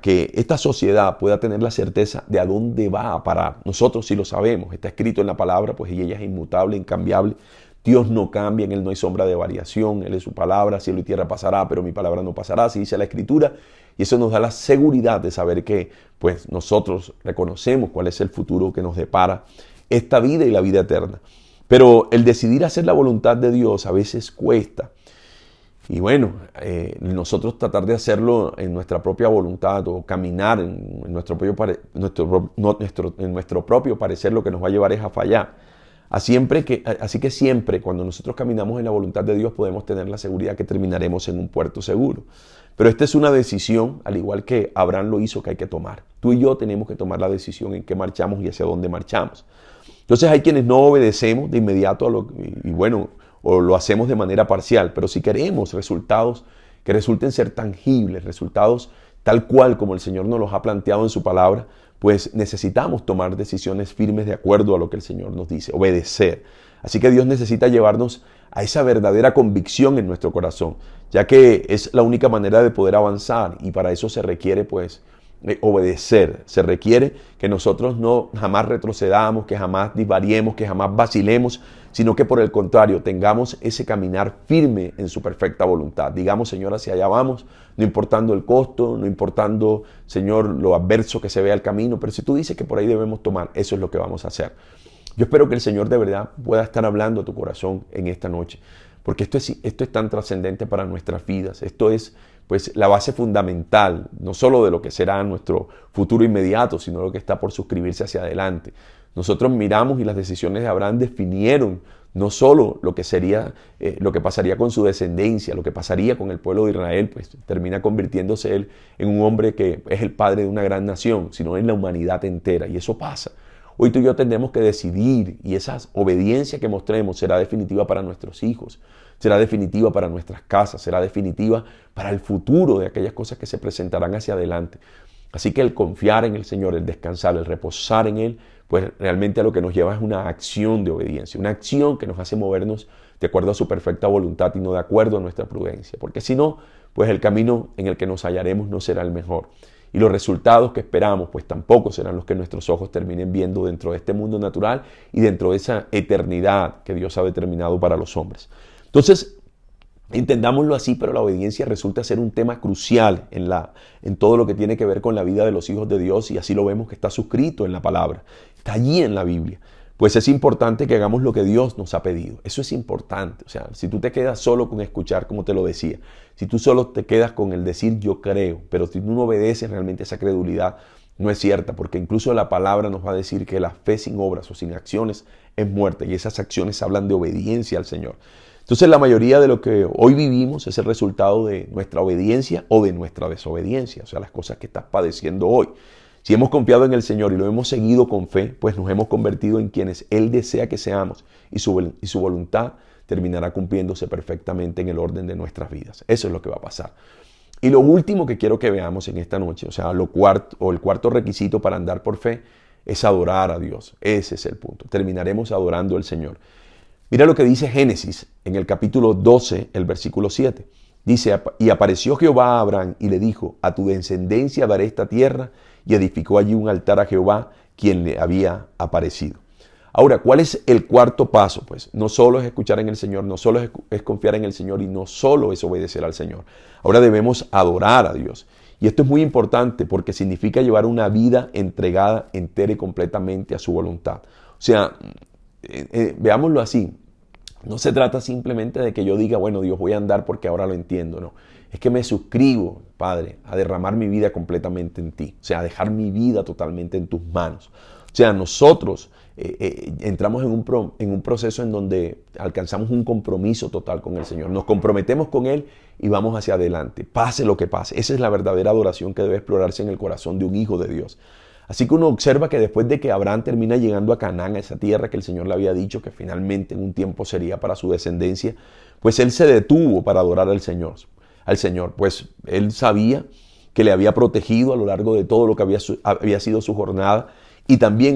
que esta sociedad pueda tener la certeza de a dónde va a parar. Nosotros sí lo sabemos, está escrito en la palabra, pues y ella es inmutable, incambiable. Dios no cambia, en Él no hay sombra de variación, Él es su palabra, cielo y tierra pasará, pero mi palabra no pasará, así dice la Escritura, y eso nos da la seguridad de saber que pues nosotros reconocemos cuál es el futuro que nos depara esta vida y la vida eterna. Pero el decidir hacer la voluntad de Dios a veces cuesta. Y bueno, nosotros tratar de hacerlo en nuestra propia voluntad o caminar en nuestro propio parecer, lo que nos va a llevar es a fallar. Así que siempre cuando nosotros caminamos en la voluntad de Dios podemos tener la seguridad que terminaremos en un puerto seguro. Pero esta es una decisión, al igual que Abraham lo hizo, que hay que tomar. Tú y yo tenemos que tomar la decisión en qué marchamos y hacia dónde marchamos. Entonces hay quienes no obedecemos de inmediato o lo hacemos de manera parcial, pero si queremos resultados que resulten ser tangibles, resultados tal cual como el Señor nos los ha planteado en su palabra, pues necesitamos tomar decisiones firmes de acuerdo a lo que el Señor nos dice, obedecer. Así que Dios necesita llevarnos a esa verdadera convicción en nuestro corazón, ya que es la única manera de poder avanzar, y para eso se requiere pues obedecer. Se requiere que nosotros no jamás retrocedamos, que jamás divariemos, que jamás vacilemos, sino que por el contrario tengamos ese caminar firme en su perfecta voluntad. Digamos, Señor, hacia allá vamos, no importando el costo, no importando, Señor, lo adverso que se vea el camino, pero si tú dices que por ahí debemos tomar, eso es lo que vamos a hacer. Yo espero que el Señor de verdad pueda estar hablando a tu corazón en esta noche, porque esto es tan trascendente para nuestras vidas. Esto es pues la base fundamental, no solo de lo que será nuestro futuro inmediato, sino lo que está por suscribirse hacia adelante. Nosotros miramos y las decisiones de Abraham definieron no solo lo que sería, lo que pasaría con su descendencia, lo que pasaría con el pueblo de Israel, pues termina convirtiéndose él en un hombre que es el padre de una gran nación, sino en la humanidad entera, y eso pasa. Hoy tú y yo tendremos que decidir, y esa obediencia que mostremos será definitiva para nuestros hijos, será definitiva para nuestras casas, será definitiva para el futuro de aquellas cosas que se presentarán hacia adelante. Así que el confiar en el Señor, el descansar, el reposar en Él, pues realmente a lo que nos lleva es una acción de obediencia, una acción que nos hace movernos de acuerdo a su perfecta voluntad y no de acuerdo a nuestra prudencia, porque si no, pues el camino en el que nos hallaremos no será el mejor. Y los resultados que esperamos, pues tampoco serán los que nuestros ojos terminen viendo dentro de este mundo natural y dentro de esa eternidad que Dios ha determinado para los hombres. Entonces, entendámoslo así, pero la obediencia resulta ser un tema crucial en todo lo que tiene que ver con la vida de los hijos de Dios, y así lo vemos que está suscrito en la palabra, está allí en la Biblia. Pues es importante que hagamos lo que Dios nos ha pedido. Eso es importante. O sea, si tú te quedas solo con escuchar, como te lo decía, si tú solo te quedas con el decir yo creo, pero si tú no obedeces, realmente esa credulidad no es cierta, porque incluso la palabra nos va a decir que la fe sin obras o sin acciones es muerta, y esas acciones hablan de obediencia al Señor. Entonces la mayoría de lo que hoy vivimos es el resultado de nuestra obediencia o de nuestra desobediencia, o sea, las cosas que estás padeciendo hoy. Si hemos confiado en el Señor y lo hemos seguido con fe, pues nos hemos convertido en quienes Él desea que seamos, y su voluntad terminará cumpliéndose perfectamente en el orden de nuestras vidas. Eso es lo que va a pasar. Y lo último que quiero que veamos en esta noche, o sea, el cuarto requisito para andar por fe, es adorar a Dios. Ese es el punto. Terminaremos adorando al Señor. Mira lo que dice Génesis en el capítulo 12, el versículo 7. Dice, y apareció Jehová a Abraham y le dijo, a tu descendencia daré esta tierra, y edificó allí un altar a Jehová quien le había aparecido. Ahora, ¿cuál es el cuarto paso? Pues no solo es escuchar en el Señor, no solo es confiar en el Señor y no solo es obedecer al Señor. Ahora debemos adorar a Dios. Y esto es muy importante porque significa llevar una vida entregada entera y completamente a su voluntad. O sea, veámoslo así. No se trata simplemente de que yo diga, bueno, Dios, voy a andar porque ahora lo entiendo. No, es que me suscribo, Padre, a derramar mi vida completamente en ti. O sea, a dejar mi vida totalmente en tus manos. O sea, nosotros entramos en un proceso en donde alcanzamos un compromiso total con el Señor. Nos comprometemos con Él y vamos hacia adelante, pase lo que pase. Esa es la verdadera adoración que debe explorarse en el corazón de un hijo de Dios. Así que uno observa que después de que Abraham termina llegando a Canaán, a esa tierra que el Señor le había dicho que finalmente en un tiempo sería para su descendencia, pues él se detuvo para adorar al Señor. Pues él sabía que le había protegido a lo largo de todo lo que había sido su jornada, y también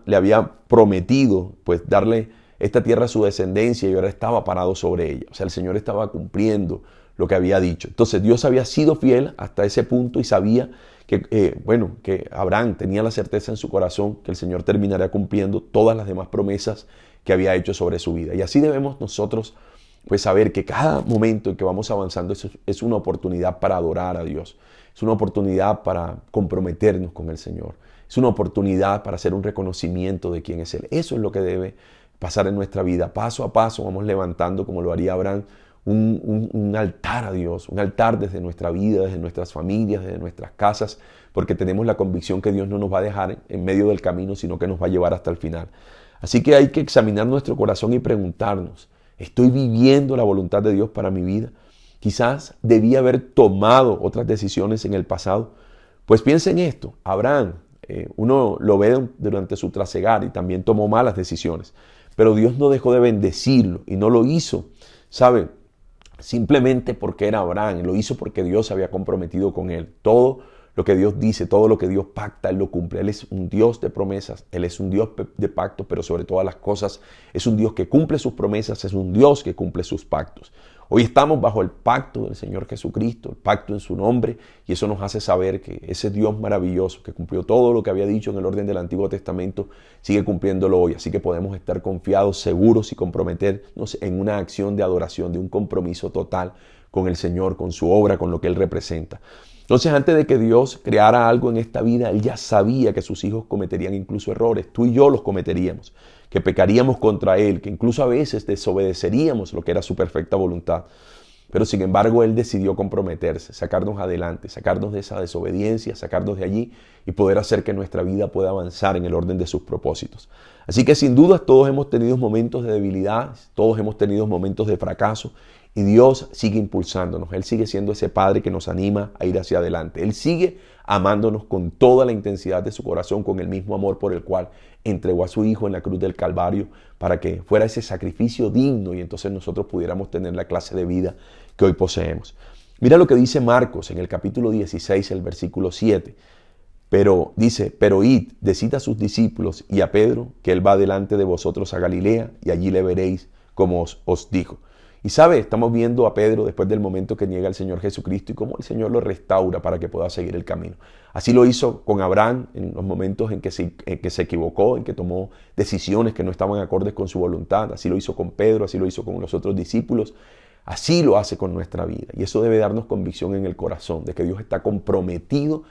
le había prometido pues darle esta tierra a su descendencia, y ahora estaba parado sobre ella. O sea, el Señor estaba cumpliendo lo que había dicho. Entonces Dios había sido fiel hasta ese punto y sabía que Abraham tenía la certeza en su corazón que el Señor terminaría cumpliendo todas las demás promesas que había hecho sobre su vida. Y así debemos nosotros pues saber que cada momento en que vamos avanzando es una oportunidad para adorar a Dios. Es una oportunidad para comprometernos con el Señor. Es una oportunidad para hacer un reconocimiento de quién es Él. Eso es lo que debe pasar en nuestra vida. Paso a paso vamos levantando, como lo haría Abraham, un altar a Dios, un altar desde nuestra vida, desde nuestras familias, desde nuestras casas, porque tenemos la convicción que Dios no nos va a dejar en medio del camino, sino que nos va a llevar hasta el final. Así que hay que examinar nuestro corazón y preguntarnos, ¿estoy viviendo la voluntad de Dios para mi vida? Quizás debí haber tomado otras decisiones en el pasado. Pues piensa en esto, Abraham, uno lo ve durante su trasegar y también tomó malas decisiones, pero Dios no dejó de bendecirlo y no lo hizo, ¿sabe? Simplemente porque era Abraham, lo hizo porque Dios se había comprometido con él. Todo lo que Dios dice, todo lo que Dios pacta, Él lo cumple. Él es un Dios de promesas, Él es un Dios de pactos, pero sobre todas las cosas es un Dios que cumple sus promesas, es un Dios que cumple sus pactos. Hoy estamos bajo el pacto del Señor Jesucristo, el pacto en su nombre, y eso nos hace saber que ese Dios maravilloso que cumplió todo lo que había dicho en el orden del Antiguo Testamento, sigue cumpliéndolo hoy. Así que podemos estar confiados, seguros y comprometernos en una acción de adoración, de un compromiso total con el Señor, con su obra, con lo que Él representa. Entonces, antes de que Dios creara algo en esta vida, Él ya sabía que sus hijos cometerían incluso errores. Tú y yo los cometeríamos, que pecaríamos contra Él, que incluso a veces desobedeceríamos lo que era su perfecta voluntad. Pero sin embargo, Él decidió comprometerse, sacarnos adelante, sacarnos de esa desobediencia, sacarnos de allí y poder hacer que nuestra vida pueda avanzar en el orden de sus propósitos. Así que sin duda todos hemos tenido momentos de debilidad, todos hemos tenido momentos de fracaso, y Dios sigue impulsándonos. Él sigue siendo ese Padre que nos anima a ir hacia adelante. Él sigue amándonos con toda la intensidad de su corazón, con el mismo amor por el cual entregó a su Hijo en la cruz del Calvario para que fuera ese sacrificio digno y entonces nosotros pudiéramos tener la clase de vida que hoy poseemos. Mira lo que dice Marcos en el capítulo 16, el versículo 7. Pero dice, pero id, decid a sus discípulos y a Pedro que Él va delante de vosotros a Galilea y allí le veréis como os dijo. Y sabe, estamos viendo a Pedro después del momento que niega al Señor Jesucristo y cómo el Señor lo restaura para que pueda seguir el camino. Así lo hizo con Abraham en los momentos en que se equivocó, en que tomó decisiones que no estaban acordes con su voluntad. Así lo hizo con Pedro, así lo hizo con los otros discípulos. Así lo hace con nuestra vida. Y eso debe darnos convicción en el corazón de que Dios está comprometido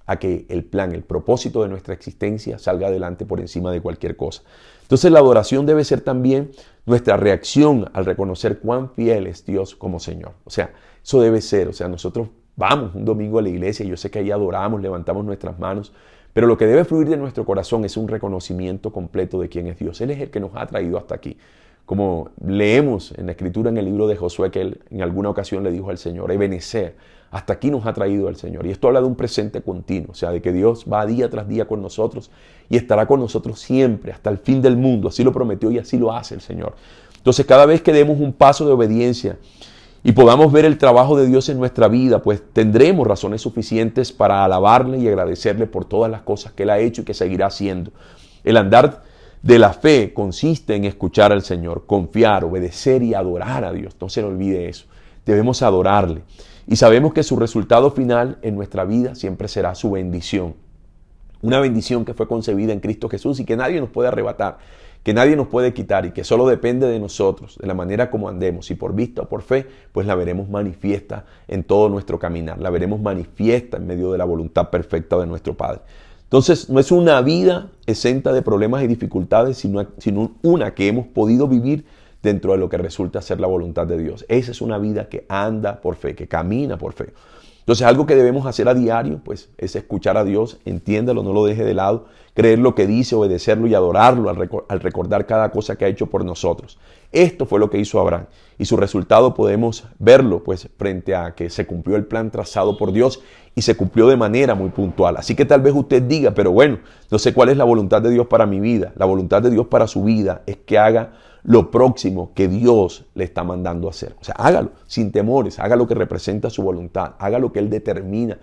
a que el plan, el propósito de nuestra existencia salga adelante por encima de cualquier cosa. Entonces la adoración debe ser también nuestra reacción al reconocer cuán fiel es Dios como Señor. O sea, eso debe ser. O sea, nosotros vamos un domingo a la iglesia, yo sé que ahí adoramos, levantamos nuestras manos, pero lo que debe fluir de nuestro corazón es un reconocimiento completo de quién es Dios. Él es el que nos ha traído hasta aquí. Como leemos en la Escritura, en el libro de Josué, que él en alguna ocasión le dijo al Señor, Ebenezer, hasta aquí nos ha traído el Señor. Y esto habla de un presente continuo, o sea, de que Dios va día tras día con nosotros y estará con nosotros siempre, hasta el fin del mundo. Así lo prometió y así lo hace el Señor. Entonces, cada vez que demos un paso de obediencia y podamos ver el trabajo de Dios en nuestra vida, pues tendremos razones suficientes para alabarle y agradecerle por todas las cosas que Él ha hecho y que seguirá haciendo. El andar de la fe consiste en escuchar al Señor, confiar, obedecer y adorar a Dios. No se le olvide eso. Debemos adorarle. Y sabemos que su resultado final en nuestra vida siempre será su bendición. Una bendición que fue concebida en Cristo Jesús y que nadie nos puede arrebatar, que nadie nos puede quitar y que solo depende de nosotros, de la manera como andemos, si por vista o por fe, pues la veremos manifiesta en todo nuestro caminar, la veremos manifiesta en medio de la voluntad perfecta de nuestro Padre. Entonces, no es una vida exenta de problemas y dificultades, sino una que hemos podido vivir dentro de lo que resulta ser la voluntad de Dios. Esa es una vida que anda por fe, que camina por fe. Entonces, algo que debemos hacer a diario, pues, es escuchar a Dios, entiéndalo, no lo deje de lado, creer lo que dice, obedecerlo y adorarlo al recordar cada cosa que ha hecho por nosotros. Esto fue lo que hizo Abraham y su resultado podemos verlo, pues, frente a que se cumplió el plan trazado por Dios y se cumplió de manera muy puntual. Así que tal vez usted diga, pero bueno, no sé cuál es la voluntad de Dios para mi vida. La voluntad de Dios para su vida es que haga lo próximo que Dios le está mandando a hacer. O sea, hágalo sin temores, haga lo que representa su voluntad, haga lo que Él determina,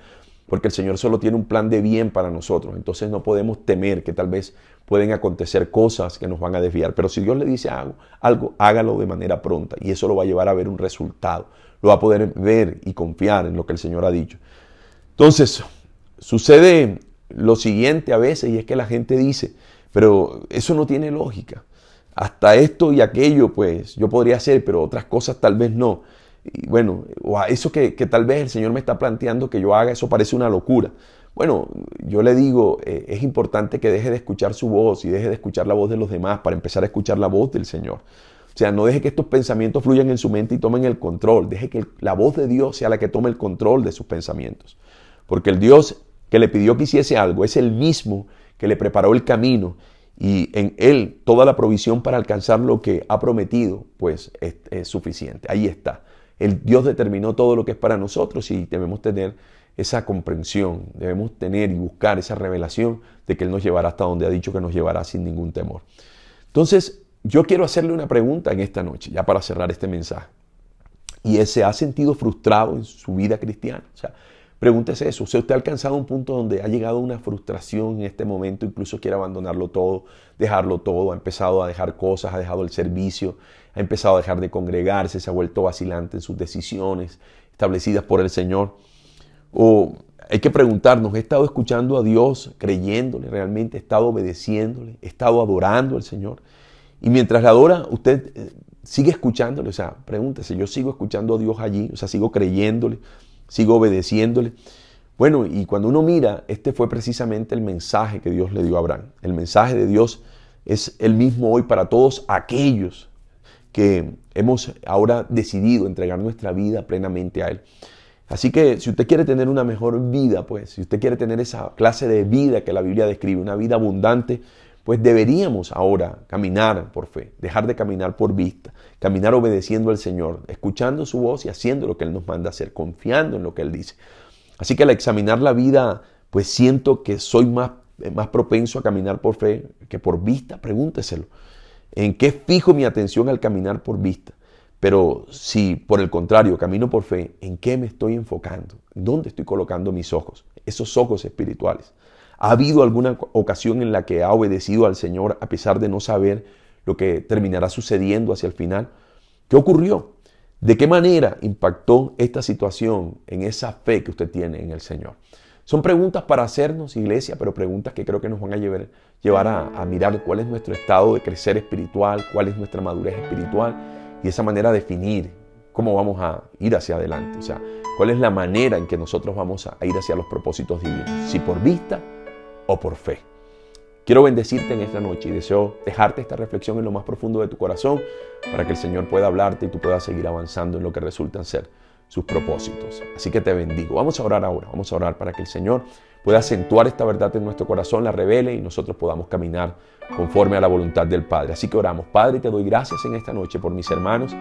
porque el Señor solo tiene un plan de bien para nosotros. Entonces no podemos temer que tal vez pueden acontecer cosas que nos van a desviar. Pero si Dios le dice algo, hágalo de manera pronta y eso lo va a llevar a ver un resultado. Lo va a poder ver y confiar en lo que el Señor ha dicho. Entonces, sucede lo siguiente a veces y es que la gente dice, pero eso no tiene lógica. Hasta esto y aquello, pues, yo podría hacer, pero otras cosas tal vez no. Y bueno, o a eso que tal vez el Señor me está planteando que yo haga, eso parece una locura. Bueno, yo le digo, es importante que deje de escuchar su voz y deje de escuchar la voz de los demás para empezar a escuchar la voz del Señor. O sea, no deje que estos pensamientos fluyan en su mente y tomen el control. Deje que la voz de Dios sea la que tome el control de sus pensamientos. Porque el Dios que le pidió que hiciese algo es el mismo que le preparó el camino y en Él toda la provisión para alcanzar lo que ha prometido, pues es suficiente. Ahí está. El Dios determinó todo lo que es para nosotros y debemos tener esa comprensión, debemos tener y buscar esa revelación de que Él nos llevará hasta donde ha dicho que nos llevará sin ningún temor. Entonces, yo quiero hacerle una pregunta en esta noche, ya para cerrar este mensaje. Y ¿se ha sentido frustrado en su vida cristiana? O sea, pregúntese eso. ¿Usted ha alcanzado un punto donde ha llegado una frustración en este momento, incluso quiere abandonarlo todo, dejarlo todo, ha empezado a dejar cosas, ha dejado el servicio, ha empezado a dejar de congregarse, se ha vuelto vacilante en sus decisiones establecidas por el Señor? O hay que preguntarnos, ¿he estado escuchando a Dios, creyéndole realmente, he estado obedeciéndole, he estado adorando al Señor? Y mientras la adora, usted sigue escuchándole, o sea, pregúntese, ¿yo sigo escuchando a Dios allí? O sea, ¿sigo creyéndole? ¿Sigo obedeciéndole? Bueno, y cuando uno mira, este fue precisamente el mensaje que Dios le dio a Abraham. El mensaje de Dios es el mismo hoy para todos aquellos que hemos ahora decidido entregar nuestra vida plenamente a Él. Así que si usted quiere tener una mejor vida, pues si usted quiere tener esa clase de vida que la Biblia describe, una vida abundante, pues deberíamos ahora caminar por fe, dejar de caminar por vista, caminar obedeciendo al Señor, escuchando su voz y haciendo lo que Él nos manda hacer, confiando en lo que Él dice. Así que al examinar la vida, pues siento que soy más propenso a caminar por fe que por vista. Pregúnteselo. ¿En qué fijo mi atención al caminar por vista? Pero si por el contrario camino por fe, ¿en qué me estoy enfocando? ¿Dónde estoy colocando mis ojos? Esos ojos espirituales. ¿Ha habido alguna ocasión en la que ha obedecido al Señor a pesar de no saber lo que terminará sucediendo hacia el final? ¿Qué ocurrió? ¿De qué manera impactó esta situación en esa fe que usted tiene en el Señor? Son preguntas para hacernos, iglesia, pero preguntas que creo que nos van a llevar a mirar cuál es nuestro estado de crecer espiritual, cuál es nuestra madurez espiritual y de esa manera definir cómo vamos a ir hacia adelante. O sea, cuál es la manera en que nosotros vamos a ir hacia los propósitos divinos, si por vista o por fe. Quiero bendecirte en esta noche y deseo dejarte esta reflexión en lo más profundo de tu corazón para que el Señor pueda hablarte y tú puedas seguir avanzando en lo que resultan ser sus propósitos. Así que te bendigo. Vamos a orar ahora. Vamos a orar para que el Señor pueda acentuar esta verdad en nuestro corazón, la revele y nosotros podamos caminar conforme a la voluntad del Padre. Así que oramos. Padre, te doy gracias en esta noche por mis hermanos.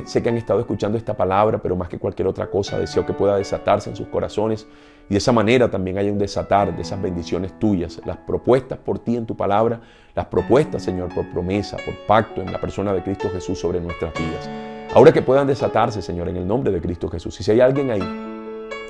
Sé que han estado escuchando esta palabra, pero más que cualquier otra cosa, deseo que pueda desatarse en sus corazones y de esa manera también haya un desatar de esas bendiciones tuyas, las propuestas por ti en tu palabra, las propuestas, Señor, por promesa, por pacto en la persona de Cristo Jesús sobre nuestras vidas. Ahora que puedan desatarse, Señor, en el nombre de Cristo Jesús. Y si hay alguien ahí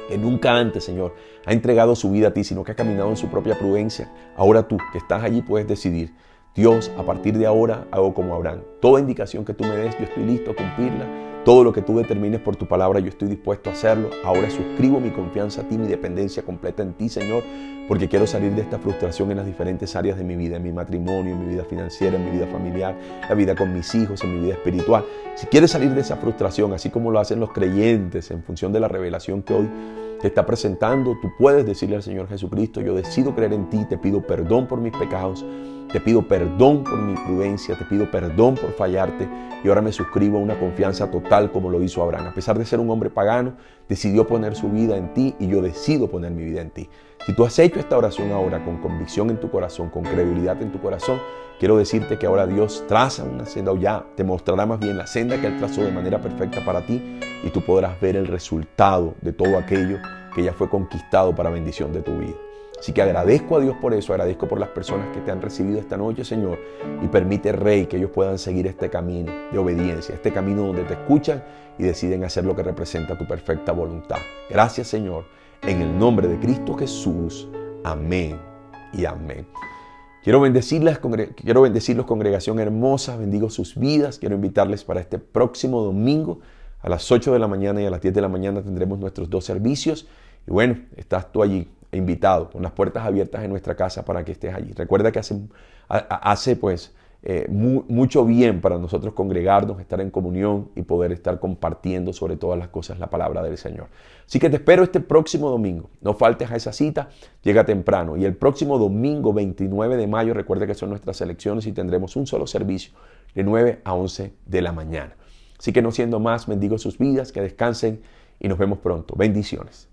que nunca antes, Señor, ha entregado su vida a ti, sino que ha caminado en su propia prudencia, ahora tú, que estás allí, puedes decidir: Dios, a partir de ahora hago como Abraham. Toda indicación que tú me des, yo estoy listo a cumplirla Todo lo que tú determines por tu palabra, yo estoy dispuesto a hacerlo. Ahora suscribo mi confianza a ti, mi dependencia completa en ti, Señor, porque quiero salir de esta frustración en las diferentes áreas de mi vida, en mi matrimonio, en mi vida financiera, en mi vida familiar, la vida con mis hijos, en mi vida espiritual. Si quieres salir de esa frustración, así como lo hacen los creyentes en función de la revelación que hoy te está presentando, tú puedes decirle al Señor Jesucristo: yo decido creer en ti, te pido perdón por mis pecados, te pido perdón por mi prudencia, te pido perdón por fallarte, y ahora me suscribo a una confianza total como lo hizo Abraham. A pesar de ser un hombre pagano, decidió poner su vida en ti, y yo decido poner mi vida en ti. Si tú has hecho esta oración ahora con convicción en tu corazón, con credibilidad en tu corazón, quiero decirte que ahora Dios traza una senda, o ya te mostrará más bien la senda que Él trazó de manera perfecta para ti, y tú podrás ver el resultado de todo aquello que ya fue conquistado para bendición de tu vida. Así que agradezco a Dios por eso, agradezco por las personas que te han recibido esta noche, Señor, y permite, Rey, que ellos puedan seguir este camino de obediencia, este camino donde te escuchan y deciden hacer lo que representa tu perfecta voluntad. Gracias, Señor, en el nombre de Cristo Jesús. Amén y amén. Quiero bendecirlos, congregación hermosa, bendigo sus vidas. Quiero invitarles para este próximo domingo a las 8 de la mañana y a las 10 de la mañana tendremos nuestros 2 servicios. Y bueno, estás tú allí, invitado, con las puertas abiertas en nuestra casa para que estés allí. Recuerda que hace mucho bien para nosotros congregarnos, estar en comunión y poder estar compartiendo sobre todas las cosas la palabra del Señor. Así que te espero este próximo domingo. No faltes a esa cita, llega temprano. Y el próximo domingo 29 de mayo, recuerda que son nuestras elecciones y tendremos un solo servicio de 9 a 11 de la mañana. Así que no siendo más, bendigo sus vidas, que descansen y nos vemos pronto. Bendiciones.